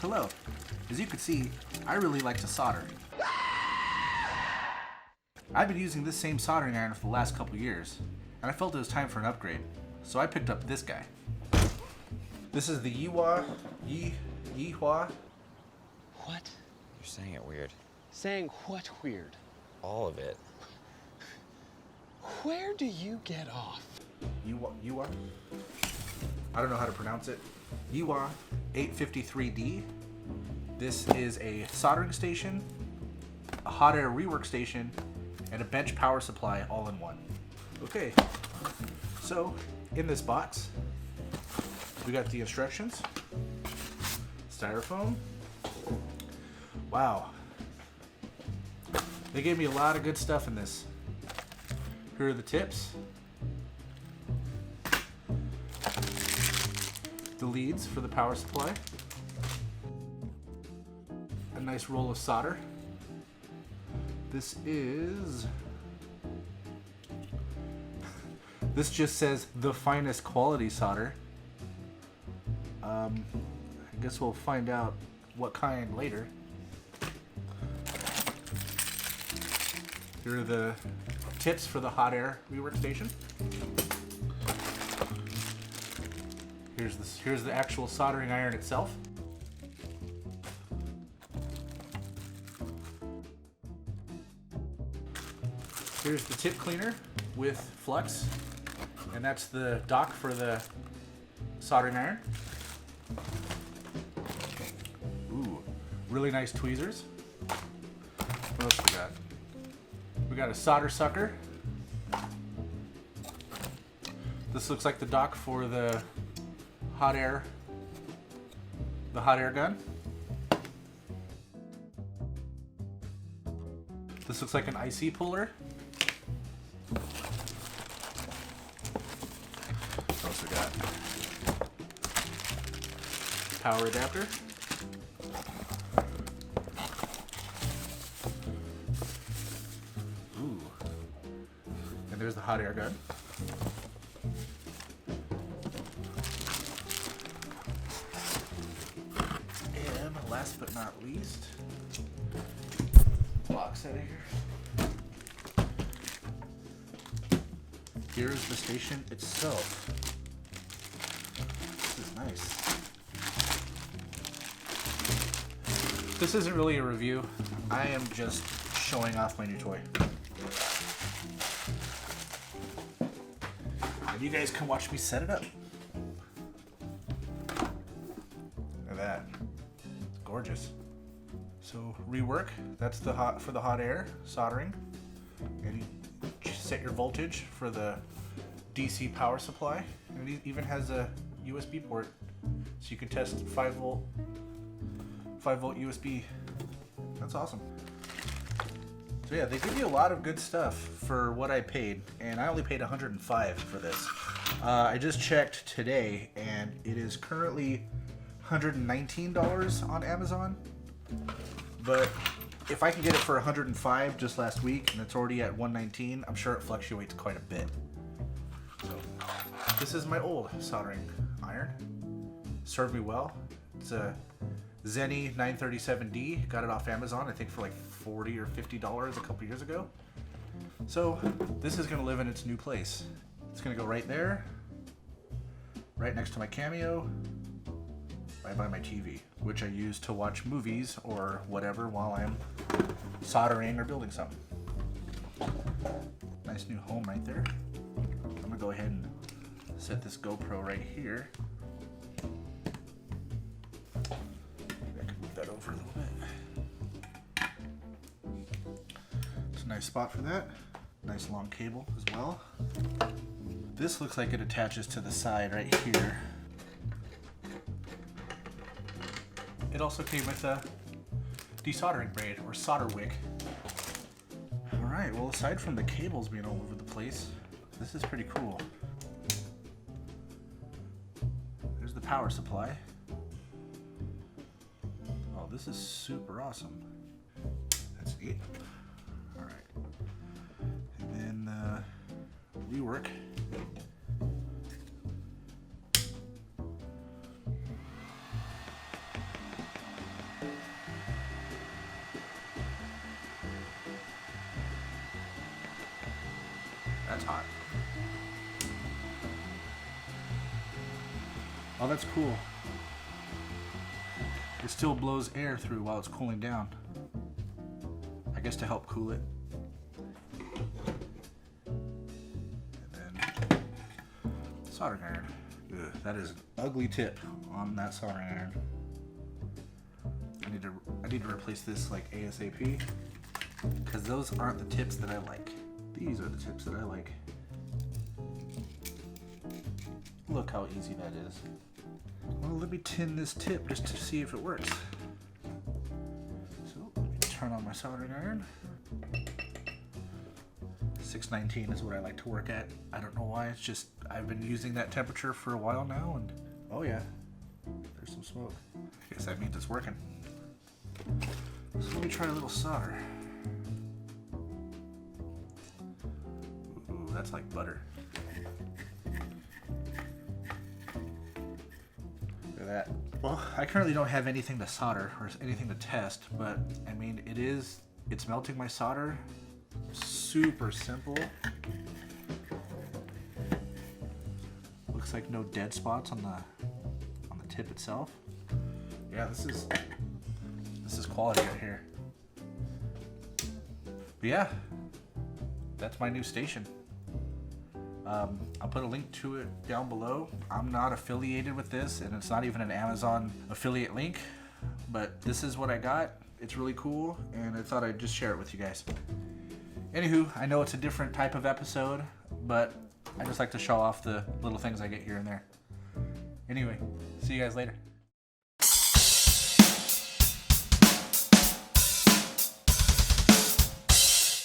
Hello. As you can see, I really like to solder. I've been using this same soldering iron for the last couple years, and I felt it was time for an upgrade, so I picked up this guy. This is the Yihua. What? You're saying it weird. Saying what weird? All of it. Where do you get off? Yihua? I don't know how to pronounce it. Yihua 853D. This is a soldering station, a hot air rework station, and a bench power supply all in one. Okay, so in this box, we got the instructions, styrofoam. Wow. They gave me a lot of good stuff in this. Here are the tips. The leads for the power supply. A nice roll of solder. This just says the finest quality solder. I guess we'll find out what kind later. Here are the tips for the hot air rework station. Here's the actual soldering iron itself. Here's the tip cleaner with flux, and that's the dock for the soldering iron. Ooh, really nice tweezers. What else we got? We got a solder sucker. This looks like the dock for the hot air gun. This looks like an IC puller. What else we got? Power adapter. Ooh. And there's the hot air gun. Last but not least, box out of here. Here is the station itself. This is nice. This isn't really a review. I am just showing off my new toy. And you guys can watch me set it up. Look at that. Gorgeous. So rework, that's the for the hot air soldering, and you set your voltage for the DC power supply, and it even has a USB port, so you can test 5 volt USB. That's awesome. So yeah, they give you a lot of good stuff for what I paid, and I only paid $105 for this. I just checked today, and it is currently $119 on Amazon, but if I can get it for $105 just last week and it's already at $119, I'm sure it fluctuates quite a bit. So this is my old soldering iron. Served me well. It's a Zenny 937D. Got it off Amazon, I think for like $40 or $50 a couple years ago. So this is gonna live in its new place. It's gonna go right there, right next to my Cameo, right by my TV, which I use to watch movies or whatever while I'm soldering or building something. Nice new home right there. I'm gonna go ahead and set this GoPro right here. Maybe I can move that over a little bit. It's a nice spot for that. Nice long cable as well. This looks like it attaches to the side right here. It also came with a desoldering braid or solder wick. Alright, well aside from the cables being all over the place, this is pretty cool. There's the power supply. Oh, this is super awesome. That's it. Alright. And then rework. Oh, that's cool. It still blows air through while it's cooling down. I guess to help cool it. And then soldering iron. Ugh, that is an ugly tip on that soldering iron. I need to replace this like ASAP, because those aren't the tips that I like. These are the tips that I like. Look how easy that is. Well, let me tin this tip just to see if it works. So let me turn on my soldering iron. 619 is what I like to work at. I don't know why, it's just I've been using that temperature for a while now, and oh yeah, there's some smoke. I guess that means it's working. So let me try a little solder. Ooh, that's like butter. Look at that. Well, I currently don't have anything to solder or anything to test, but I mean, it's melting my solder. Super simple. Looks like no dead spots on the tip itself. Yeah, this is quality right here. But yeah, that's my new station. I'll put a link to it down below. I'm not affiliated with this, and it's not even an Amazon affiliate link, but this is what I got. It's really cool, and I thought I'd just share it with you guys. Anywho, I know it's a different type of episode, but I just like to show off the little things I get here and there. Anyway, see you guys later.